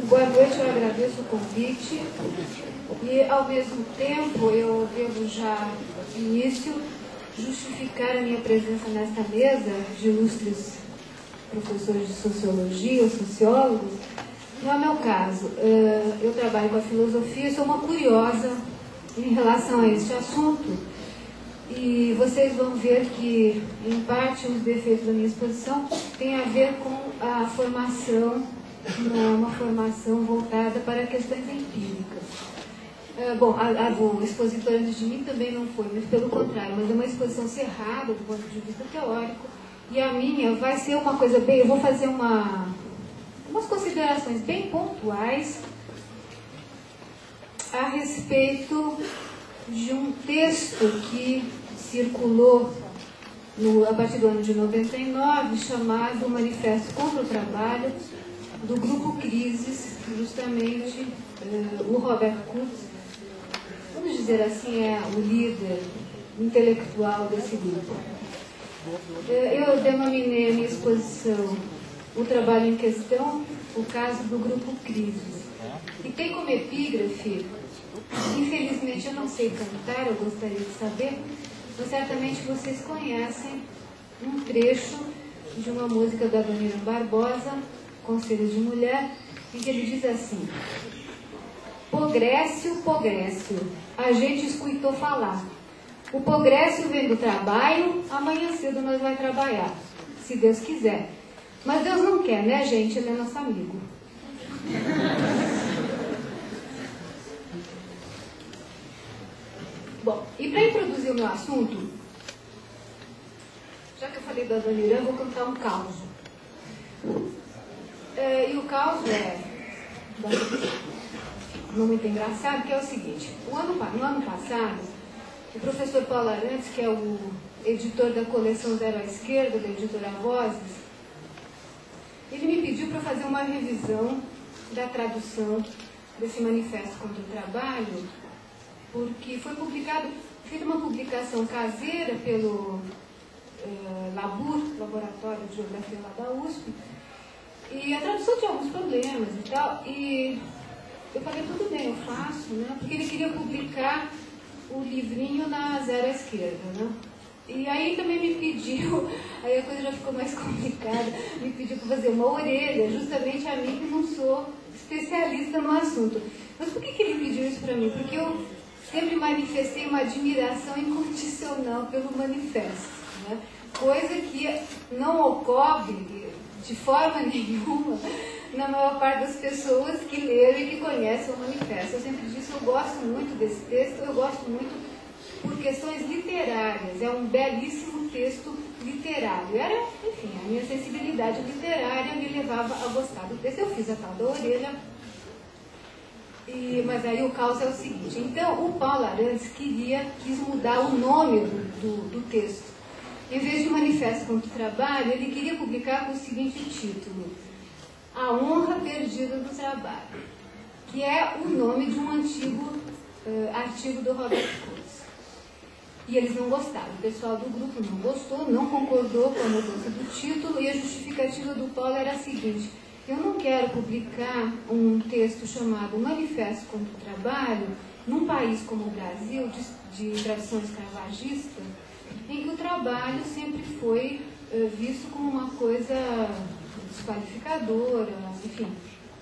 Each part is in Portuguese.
Boa noite, eu agradeço o convite e, ao mesmo tempo, eu devo já, de início, justificar a minha presença nesta mesa de ilustres professores de sociologia ou sociólogos. Não é meu caso. Eu trabalho com a filosofia e sou uma curiosa em relação a este assunto. E vocês vão ver que, em parte, os defeitos da minha exposição têm a ver com a formação, uma formação voltada para questões empíricas. Bom, a do expositor antes de mim também não foi, mas pelo contrário, mas é uma exposição cerrada do ponto de vista teórico, e a minha vai ser uma coisa bem, eu vou fazer umas considerações bem pontuais a respeito de um texto que circulou a partir do ano de 99, chamado Manifesto contra o Trabalho, do Grupo Crises, justamente o Robert Kurtz, vamos dizer assim, é o líder intelectual desse grupo. Eu denominei a minha exposição O Trabalho em Questão, o caso do Grupo Crises. E tem como epígrafe, infelizmente eu não sei cantar, eu gostaria de saber, mas certamente vocês conhecem um trecho de uma música da Adoniran Barbosa, Conselho de Mulher, em que ele diz assim: Pogrécio, Pogrécio, a gente escutou falar. O Pogrécio vem do trabalho, amanhã cedo nós vai trabalhar, se Deus quiser. Mas Deus não quer, né, gente? Ele é nosso amigo. Bom, e para introduzir o meu assunto, já que eu falei da Adoniran, vou contar um caos. E o caos é muito engraçado, que é o seguinte: no ano passado, o professor Paulo Arantes, que é o editor da coleção Zero à Esquerda, da editora Vozes, ele me pediu para fazer uma revisão da tradução desse Manifesto contra o Trabalho, porque foi feita uma publicação caseira pelo Labur, Laboratório de Geografia lá da USP, e a tradução tinha alguns problemas e tal, e eu falei, tudo bem, eu faço, né? Porque ele queria publicar o livrinho na Zero à Esquerda, né? E aí também me pediu, aí a coisa já ficou mais complicada, me pediu para fazer uma orelha, justamente a mim que não sou especialista no assunto. Mas por que ele pediu isso para mim? Porque eu sempre manifestei uma admiração incondicional pelo manifesto, né? Coisa que não ocorre de forma nenhuma na maior parte das pessoas que leram e que conhecem o manifesto. Eu sempre disse, eu gosto muito desse texto, eu gosto muito por questões literárias, é um belíssimo texto literário. Era, enfim, a minha sensibilidade literária me levava a gostar do texto. Eu fiz a tal da orelha, mas aí o caos é o seguinte: então o Paulo Arantes quis mudar o nome do texto. Em vez de Manifesto contra o Trabalho, ele queria publicar com o seguinte título: A Honra Perdida do Trabalho, que é o nome de um antigo artigo do Robert Kurtz. E eles não gostaram, o pessoal do grupo não gostou, não concordou com a mudança do título, e a justificativa do Paulo era a seguinte: eu não quero publicar um texto chamado Manifesto contra o Trabalho num país como o Brasil, de tradição escravagista, em que o trabalho sempre foi visto como uma coisa desqualificadora, enfim,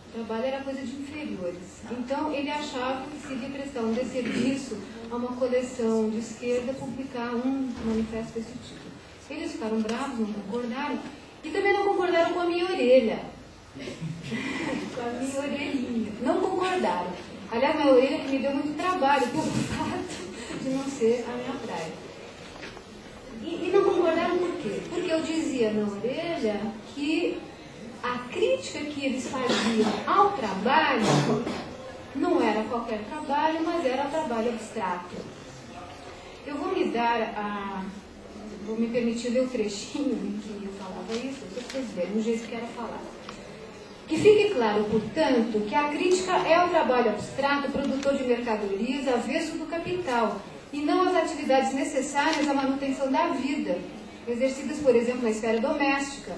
o trabalho era coisa de inferiores. Então ele achava que seria prestar um desserviço a uma coleção de esquerda publicar um manifesto desse tipo. Eles ficaram bravos, não concordaram, e também não concordaram com a minha orelha. Com a minha orelhinha. Não concordaram. Aliás, minha orelha que me deu muito trabalho pelo fato de não ser a minha praia. E não concordaram por quê? Porque eu dizia na orelha que a crítica que eles faziam ao trabalho não era qualquer trabalho, mas era trabalho abstrato. Eu vou me permitir ler o trechinho em que eu falava isso, para vocês verem o jeito que era falar. Que fique claro, portanto, que a crítica é o trabalho abstrato, produtor de mercadorias, avesso do capital, e não as atividades necessárias à manutenção da vida, exercidas, por exemplo, na esfera doméstica.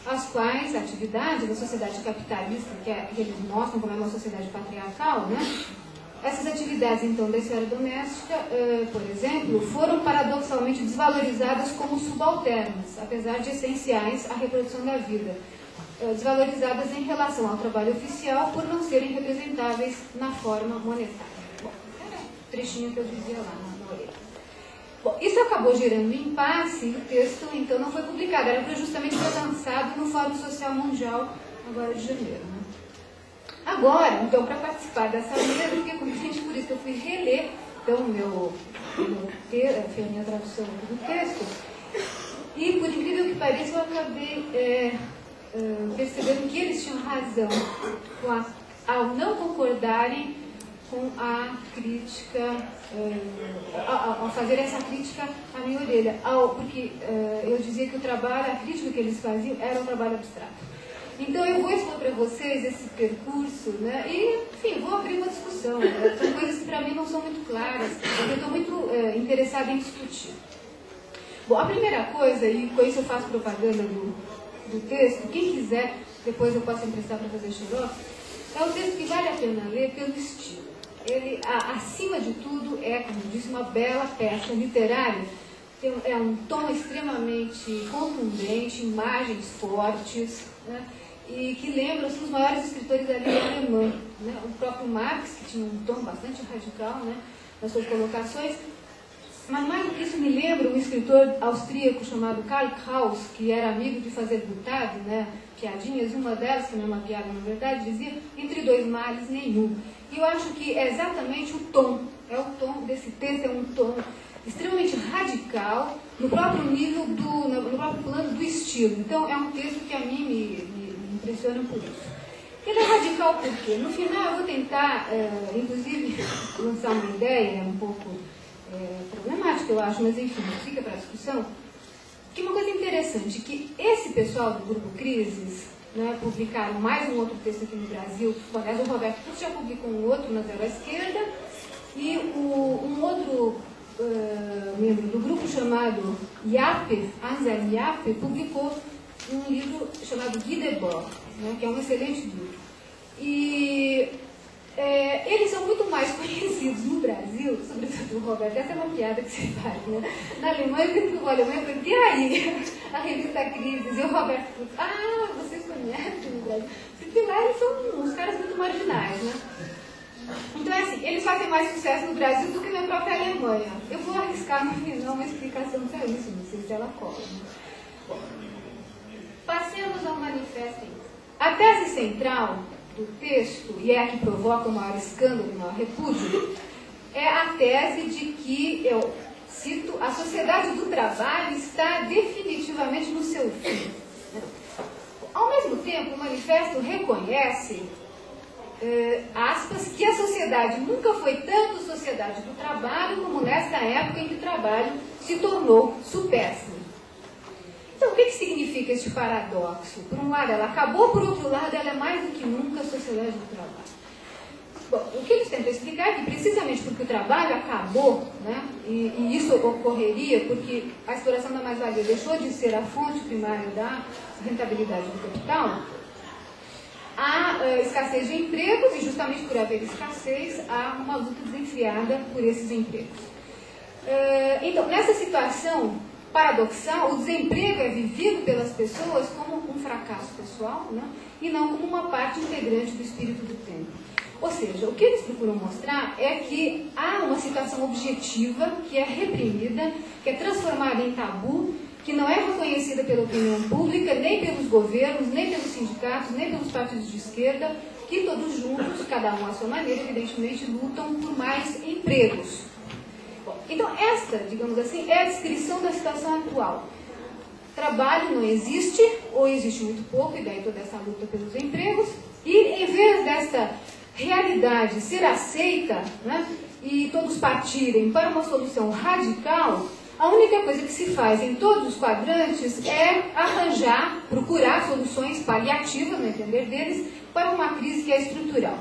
as quais a atividade da sociedade capitalista, que eles mostram como é uma sociedade patriarcal, né? Essas atividades, então, da esfera doméstica, por exemplo, foram paradoxalmente desvalorizadas como subalternas, apesar de essenciais à reprodução da vida. Desvalorizadas em relação ao trabalho oficial por não serem representáveis na forma monetária. Bom, era um trechinho que eu dizia lá na orelha. Bom, isso acabou gerando um impasse e o texto, então, não foi publicado. Era justamente lançado no Fórum Social Mundial, agora de janeiro. Né? Agora, então, para participar dessa mesa, eu fiquei contente por isso que eu fui reler então, a minha tradução do texto, e, por incrível que pareça, eu acabei percebendo que eles tinham razão ao não concordarem com a crítica, ao fazer essa crítica à minha orelha, porque eu dizia que a crítica que eles faziam era um trabalho abstrato. Então eu vou expor para vocês esse percurso, né? E, enfim, vou abrir uma discussão. Né? São coisas que para mim não são muito claras, eu estou muito interessada em discutir. Bom, a primeira coisa, e com isso eu faço propaganda do texto, quem quiser, depois eu posso emprestar para fazer xerox, é um texto que vale a pena ler pelo estilo. Ele, acima de tudo, é, como eu disse, uma bela peça literária. É um tom extremamente contundente, imagens fortes, né? E que lembra os maiores escritores da língua alemã, né? O próprio Marx, que tinha um tom bastante radical, né, nas suas colocações. Mas mais do que isso, me lembra um escritor austríaco chamado Karl Kraus, que era amigo de fazer butade, né, piadinhas, uma delas, que não é uma piada na verdade, dizia, entre dois males nenhum. E eu acho que é exatamente o tom desse texto, é um tom extremamente radical, no próprio nível, no próprio plano do estilo. Então, é um texto que a mim me impressiona por isso. Ele é radical por quê? No final, eu vou tentar, inclusive, lançar uma ideia um pouco problemática, eu acho, mas enfim, fica para a discussão. Que uma coisa interessante, que esse pessoal do Grupo Crises, né, publicaram mais um outro texto aqui no Brasil. Aliás, o Roberto Pucci já publicou um outro na Zero à Esquerda, e um outro membro do grupo chamado Yappe, Anselm Yappe, publicou um livro chamado Guy Debord, né, que é um excelente livro. E eles são muito mais conhecidos no Brasil, sobretudo o Roberto, essa é uma piada que se faz, né? Na Alemanha, quando eu vou à Alemanha, eu pergunto, e aí? A revista Crises, e o Roberto fala, vocês conhecem no Brasil? Porque lá eles são uns caras muito marginais, né? Então, assim, eles fazem mais sucesso no Brasil do que na própria Alemanha. Eu vou arriscar no final uma explicação para isso, não sei se ela cola. Né? Bom, passemos ao manifesto. A tese central do texto, e é a que provoca o maior escândalo, o maior repúdio, é a tese de que, eu cito, a sociedade do trabalho está definitivamente no seu fim. Ao mesmo tempo, o manifesto reconhece, aspas, que a sociedade nunca foi tanto sociedade do trabalho como nesta época em que o trabalho se tornou supérfluo. Então, o que significa este paradoxo? Por um lado, ela acabou, por outro lado, ela é mais do que nunca a sociedade do trabalho. Bom, o que eles tentam explicar é que, precisamente porque o trabalho acabou, né, e isso ocorreria porque a exploração da mais-valia deixou de ser a fonte primária da rentabilidade do capital, há escassez de empregos, e justamente por haver escassez, há uma luta desenfreada por esses empregos. Então, nessa situação paradoxal, o desemprego é vivido pelas pessoas como um fracasso pessoal, né, e não como uma parte integrante do espírito do tempo. Ou seja, o que eles procuram mostrar é que há uma situação objetiva que é reprimida, que é transformada em tabu, que não é reconhecida pela opinião pública, nem pelos governos, nem pelos sindicatos, nem pelos partidos de esquerda, que todos juntos, cada um à sua maneira, evidentemente, lutam por mais empregos. Bom, então, esta, digamos assim, é a descrição da situação atual. Trabalho não existe, ou existe muito pouco, e daí toda essa luta pelos empregos, e em vez desta realidade ser aceita, né, e todos partirem para uma solução radical, a única coisa que se faz em todos os quadrantes é arranjar, procurar soluções paliativas, no entender deles, para uma crise que é estrutural.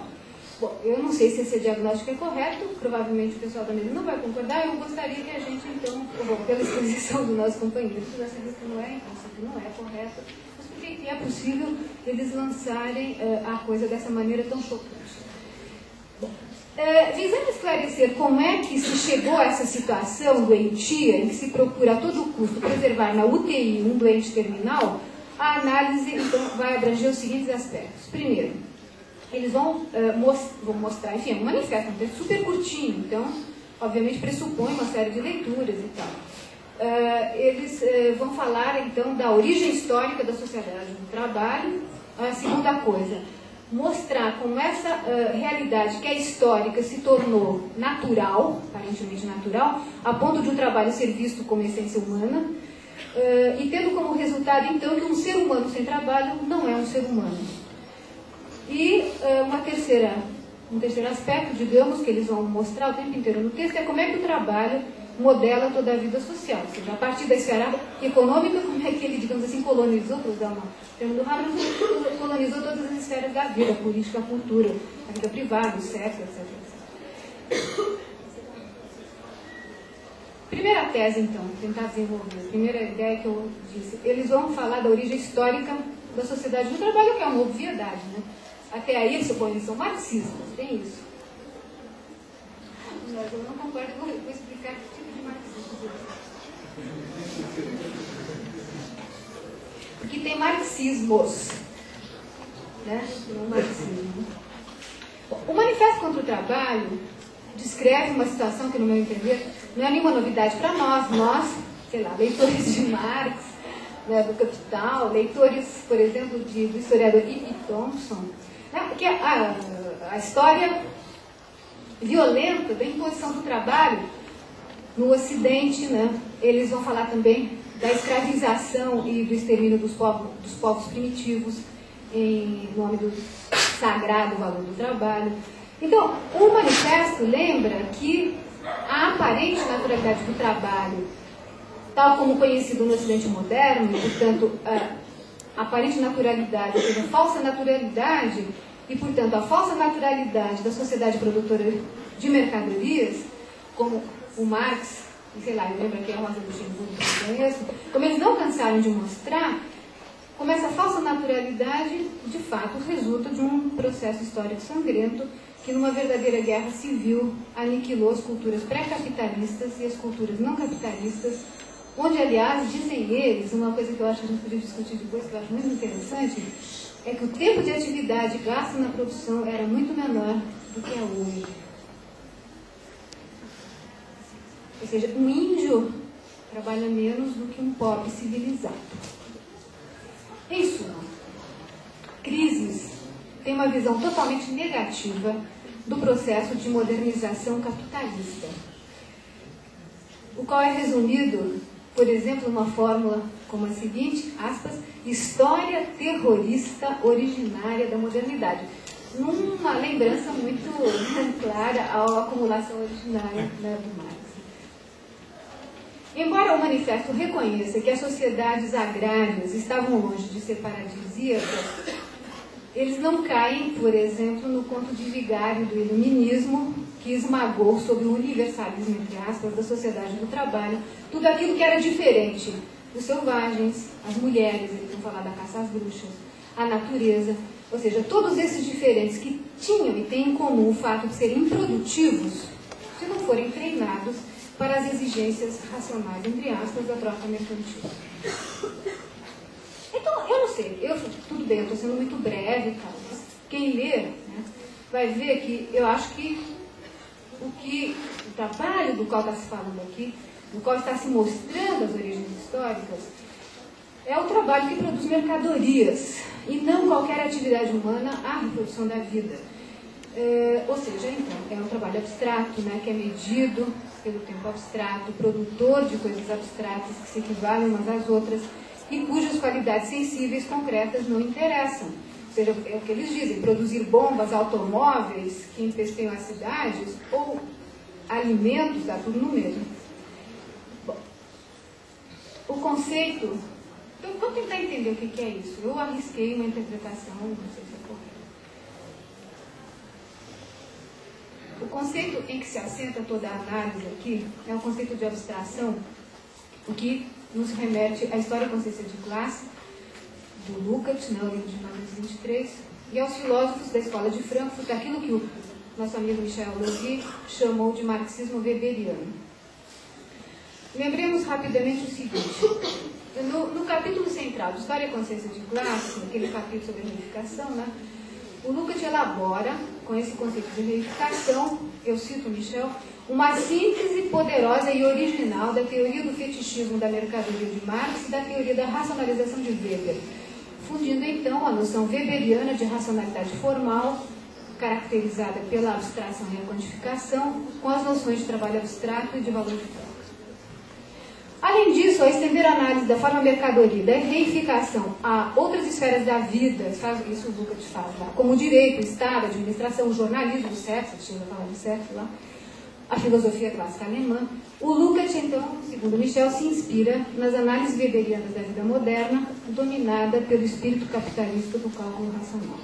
Bom, eu não sei se esse diagnóstico é correto, provavelmente o pessoal da mesa não vai concordar, eu gostaria que a gente, então, bom, pela exposição do nosso companheiro, essa lista não é, em princípio não é correta, mas por e é possível eles lançarem a coisa dessa maneira tão chocante. Visando esclarecer como é que se chegou a essa situação doentia, em que se procura a todo custo preservar na UTI um doente terminal, a análise então vai abranger os seguintes aspectos. Primeiro, eles vão mostrar, enfim, é um manifesto, um texto super curtinho, então, obviamente, pressupõe uma série de leituras e tal. Eles vão falar, então, da origem histórica da sociedade do trabalho. A segunda coisa, mostrar como essa realidade que é histórica se tornou natural, aparentemente natural, a ponto de o trabalho ser visto como essência humana, e tendo como resultado, então, que um ser humano sem trabalho não é um ser humano. E um terceiro aspecto, digamos, que eles vão mostrar o tempo inteiro no texto, é como é que o trabalho modela toda a vida social. Ou seja, a partir da esfera econômica, como é que ele, digamos assim, colonizou, para usar o termo do Habermas, colonizou todas as esferas da vida, a política, a cultura, a vida privada, o sexo, etc. Primeira tese, então, tentar desenvolver, a primeira ideia que eu disse, eles vão falar da origem histórica da sociedade do trabalho, que é uma obviedade, né? Até aí, eles supõem que são marxistas, tem isso. Mas eu não concordo, vou explicar que tipo de marxismo. Porque tem marxismos, né? Não marxismo. O Manifesto contra o Trabalho descreve uma situação que, no meu entender, não é nenhuma novidade para nós, sei lá, leitores de Marx, né, do Capital, leitores, por exemplo, do historiador E.P. Thompson, né, porque a história violenta da imposição do trabalho no Ocidente, né, eles vão falar também da escravização e do extermínio dos povos primitivos em nome do sagrado valor do trabalho. Então, o manifesto lembra que a aparente naturalidade do trabalho, tal como conhecido no Ocidente moderno, e, portanto, a aparente naturalidade, ou seja, a falsa naturalidade, e, portanto, a falsa naturalidade da sociedade produtora de mercadorias, como o Marx, e sei lá, eu lembro aqui a Rosa Luxemburgo, que eu conheço, como eles não cansaram de mostrar, como essa falsa naturalidade, de fato, resulta de um processo histórico sangrento que, numa verdadeira guerra civil, aniquilou as culturas pré-capitalistas e as culturas não capitalistas, onde, aliás, dizem eles, uma coisa que eu acho que a gente podia discutir depois, que eu acho muito interessante, é que o tempo de atividade gasto na produção era muito menor do que é hoje. Ou seja, um índio trabalha menos do que um pobre civilizado. Em suma, Crises tem uma visão totalmente negativa do processo de modernização capitalista, o qual é resumido, por exemplo, numa fórmula como a seguinte, aspas, história terrorista originária da modernidade. Numa lembrança muito clara à acumulação originária, né, do Marx. Embora o manifesto reconheça que as sociedades agrárias estavam longe de ser paradisíacas, eles não caem, por exemplo, no conto de vigário do iluminismo, que esmagou sob o universalismo, entre aspas, da sociedade do trabalho, tudo aquilo que era diferente, os selvagens, as mulheres, eles vão falar da caça às bruxas, a natureza, ou seja, todos esses diferentes que tinham e têm em comum o fato de serem improdutivos, se não forem treinados para as exigências racionais, entre aspas, da troca mercantil. Então, eu não sei, tudo bem, eu estou sendo muito breve e tal, mas quem lê, né, vai ver que eu acho que o trabalho do qual está se falando aqui, do qual está se mostrando as origens históricas, é o trabalho que produz mercadorias, e não qualquer atividade humana à reprodução da vida. Ou seja, então, é um trabalho abstrato, né, que é medido pelo tempo abstrato, produtor de coisas abstratas que se equivalem umas às outras, e cujas qualidades sensíveis concretas não interessam. Ou seja, é o que eles dizem, produzir bombas, automóveis que empesteiam as cidades, ou alimentos, dá tudo no mesmo. Bom, o conceito... Então, vamos tentar entender o que é isso. Eu arrisquei uma interpretação, não sei se é correta. O conceito em que se assenta toda a análise aqui é o conceito de abstração, o que nos remete à história e consciência de classe do Lukács, né, o livro de 1923, e aos filósofos da escola de Frankfurt, aquilo que o nosso amigo Michel Levy chamou de marxismo weberiano. Lembremos rapidamente o seguinte: no capítulo central de História e Consciência de Classe, aquele capítulo sobre a reificação, né, o Lukács elabora, com esse conceito de reificação, eu cito Michel, uma síntese poderosa e original da teoria do fetichismo da mercadoria de Marx e da teoria da racionalização de Weber, fundindo então a noção weberiana de racionalidade formal, caracterizada pela abstração e a quantificação, com as noções de trabalho abstrato e de valor de troca. Além disso, ao estender a análise da forma mercadoria e da reificação a outras esferas da vida, isso o Lukács faz lá, como o direito, o Estado, a administração, o jornalismo, o sexo, chega a falar de sexo lá, a filosofia clássica alemã, o Lukács, então, segundo Michel, se inspira nas análises weberianas da vida moderna, dominada pelo espírito capitalista do cálculo racional.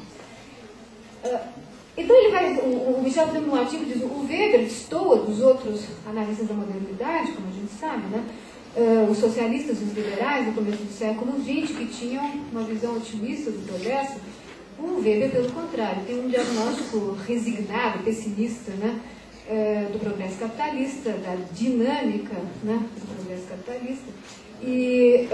Então ele vai, o Michel, no artigo, diz: o Weber destoa dos outros analistas da modernidade, como a gente sabe, né? Os socialistas e os liberais no começo do século XX, que tinham uma visão otimista do progresso. O Weber, pelo contrário, tem um diagnóstico resignado, pessimista, né, do progresso capitalista, da dinâmica, né, do progresso capitalista. E,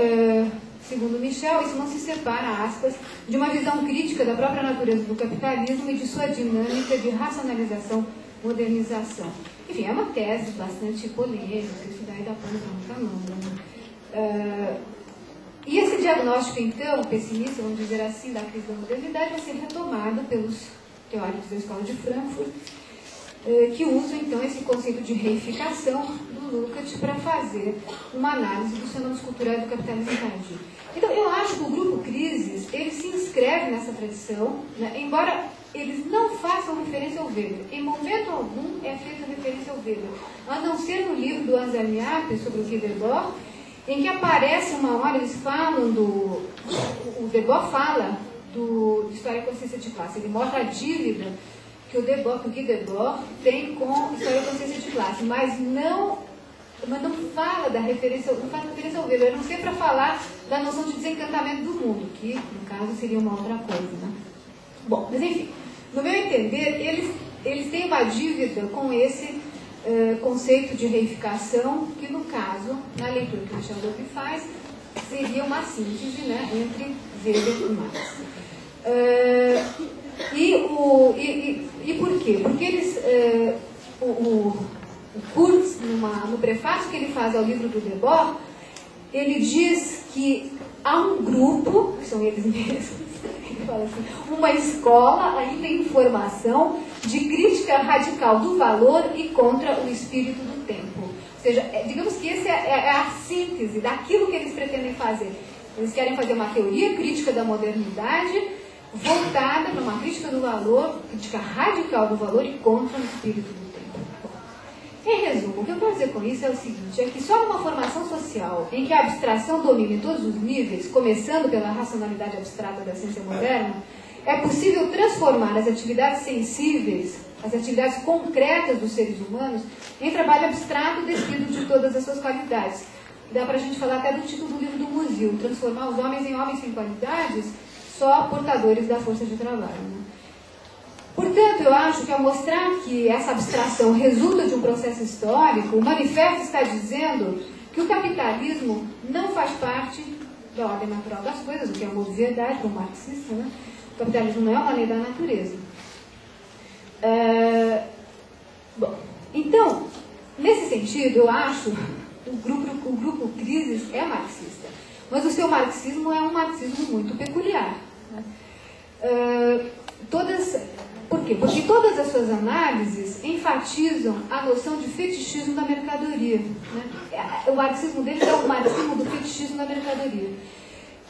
segundo Michel, isso não se separa, aspas, de uma visão crítica da própria natureza do capitalismo e de sua dinâmica de racionalização, modernização. Enfim, é uma tese bastante polêmica, isso daí dá pano para muita manga. E esse diagnóstico, então, pessimista, vamos dizer assim, da crise da modernidade, vai ser retomado pelos teóricos da Escola de Frankfurt, que usam, então, esse conceito de reificação do Lukács para fazer uma análise dos fenômenos culturais do capitalismo tardio. Então, eu acho que o grupo Crises, ele se inscreve nessa tradição, né, embora eles não façam referência ao Weber. Em momento algum é feita referência ao Weber, a não ser no livro do Anselm Apel sobre o Guy Debord, em que aparece uma hora, eles falam do... O Debord fala de História e Consciência de Classe. Ele mostra a dívida que o Guy Debord tem com História e Consciência de Classe, mas não fala da referência, não faz referência ao Weber, a não ser para falar da noção de desencantamento do mundo, que, no caso, seria uma outra coisa, né? Bom, mas enfim, no meu entender, eles têm uma dívida com esse conceito de reificação, que no caso, na leitura que o Michel Levy faz, seria uma síntese, né, entre Weber e Marx. E por quê? Porque eles, o Kurtz, no prefácio que ele faz ao livro do Debord, ele diz que há um grupo, que são eles mesmos, ele fala assim, uma escola ainda em formação de crítica radical do valor e contra o espírito do tempo. Ou seja, digamos que essa é a síntese daquilo que eles pretendem fazer. Eles querem fazer uma teoria crítica da modernidade voltada para uma crítica do valor, crítica radical do valor e contra o espírito do tempo. Em resumo, o que eu quero dizer com isso é o seguinte, é que só numa formação social em que a abstração domina em todos os níveis, começando pela racionalidade abstrata da ciência moderna, é possível transformar as atividades sensíveis, as atividades concretas dos seres humanos, em trabalho abstrato despido de todas as suas qualidades. Dá para a gente falar até do título do livro do Musil, transformar os homens em homens sem qualidades, só portadores da força de trabalho, né? Portanto, eu acho que ao mostrar que essa abstração resulta de um processo histórico, o manifesto está dizendo que o capitalismo não faz parte da ordem natural das coisas, o que é uma obviedade para o marxista, né? O capitalismo não é uma lei da natureza. Bom, então, nesse sentido, eu acho que o grupo Crises é marxista, mas o seu marxismo é um marxismo muito peculiar, né? Por quê? Porque todas as suas análises enfatizam a noção de fetichismo da mercadoria, né? O marxismo deles é o marxismo do fetichismo da mercadoria.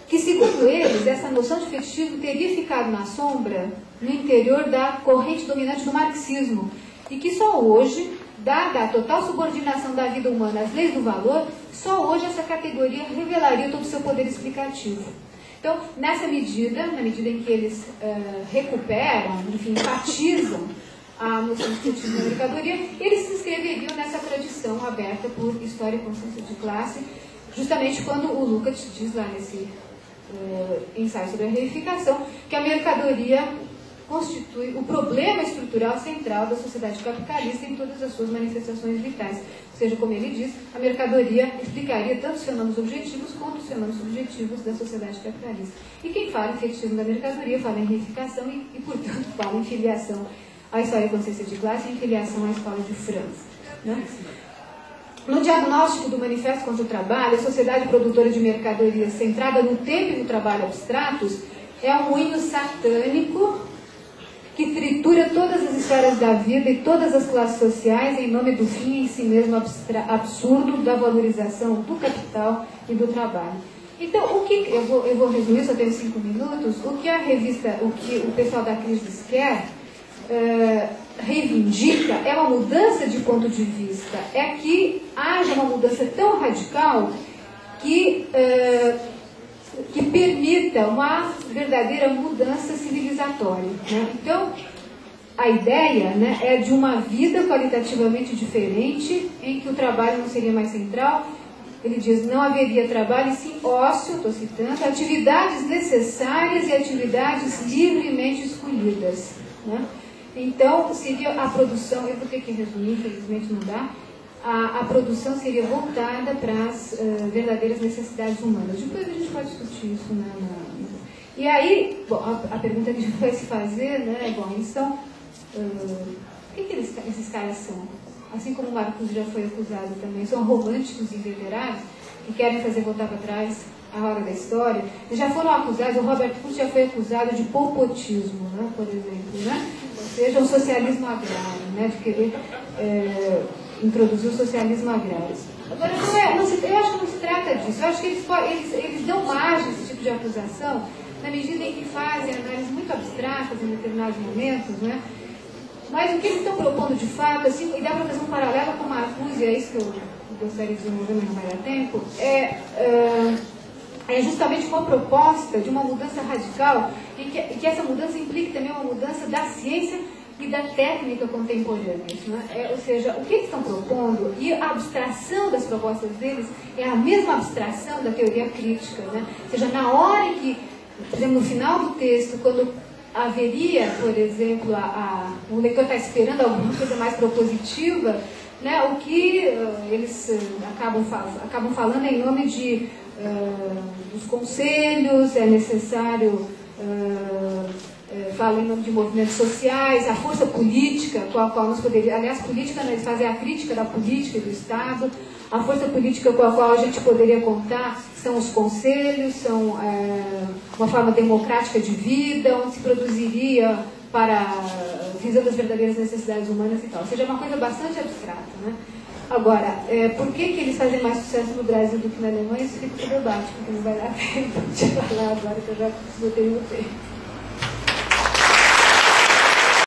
Que, segundo eles, essa noção de fetichismo teria ficado na sombra no interior da corrente dominante do marxismo. E que só hoje, dada a total subordinação da vida humana às leis do valor, só hoje essa categoria revelaria todo o seu poder explicativo. Então, nessa medida, na medida em que eles recuperam, enfim, enfatizam a noção de fetichismo da mercadoria, eles se inscreveriam nessa tradição aberta por História e Consciência de Classe, justamente quando o Lukács diz lá ensaio sobre a reificação, que a mercadoria constitui o problema estrutural central da sociedade capitalista em todas as suas manifestações vitais. Ou seja, como ele diz, a mercadoria explicaria tanto os fenômenos objetivos quanto os fenômenos subjetivos da sociedade capitalista. E quem fala em fetichismo da mercadoria fala em reificação e portanto, fala em filiação à história e consciência de classe e em filiação à escola de França. Né? No diagnóstico do Manifesto contra o Trabalho, a sociedade produtora de mercadorias centrada no tempo e no trabalho abstratos é um moinho satânico que tritura todas as esferas da vida e todas as classes sociais em nome do fim em si mesmo absurdo da valorização do capital e do trabalho. Então, eu vou resumir, só tenho 5 minutos, o que o pessoal da Cris quer reivindica é uma mudança de ponto de vista, é que haja uma mudança tão radical que permita uma verdadeira mudança civilizatória. Né? Então, a ideia, né, é de uma vida qualitativamente diferente, em que o trabalho não seria mais central. Ele diz, não haveria trabalho, e sim ócio, estou citando, atividades necessárias e atividades livremente escolhidas. Né? Então, seria a produção, eu vou ter que resumir, infelizmente não dá, a produção seria voltada para as verdadeiras necessidades humanas. Depois a gente pode discutir isso. E aí, bom, a pergunta que a gente vai se fazer, né, bom, eles são... o que esses caras são? Assim como o Marcuse já foi acusado também, são românticos inveterados que querem fazer voltar para trás a hora da história. Eles já foram acusados, o Robert Fuchs já foi acusado de polpotismo, né, por exemplo, né? Ou seja, um socialismo agrário, né, de querer introduzir o socialismo agrário. Agora, eu acho que não se trata disso. Eu acho que eles dão margem a esse tipo de acusação na medida em que fazem análises muito abstratas em determinados momentos, né? Mas o que eles estão propondo de fato, assim, e dá para fazer um paralelo com Marcuse, é isso que eu gostaria de desenvolver, mas não vai dar tempo, é justamente uma proposta de uma mudança radical, e que essa mudança implique também uma mudança da ciência e da técnica contemporâneas. Né? Ou seja, o que eles estão propondo, e a abstração das propostas deles é a mesma abstração da teoria crítica. Né? Ou seja, na hora em que, por exemplo, no final do texto, quando haveria, por exemplo, o leitor está esperando alguma coisa mais propositiva, né? O que eles acabam falando é em nome dos conselhos, é necessário... fala em nome de movimentos sociais, a força política com a qual nós poderíamos... Aliás, política, eles fazem a crítica da política e do Estado. A força política com a qual a gente poderia contar são os conselhos, são uma forma democrática de vida, onde se produziria visando as verdadeiras necessidades humanas e tal. Ou seja, é uma coisa bastante abstrata. Né? Agora, por que eles fazem mais sucesso no Brasil do que na Alemanha? Isso fica para o debate, porque não vai dar tempo de falar agora que eu já esgotei o tempo.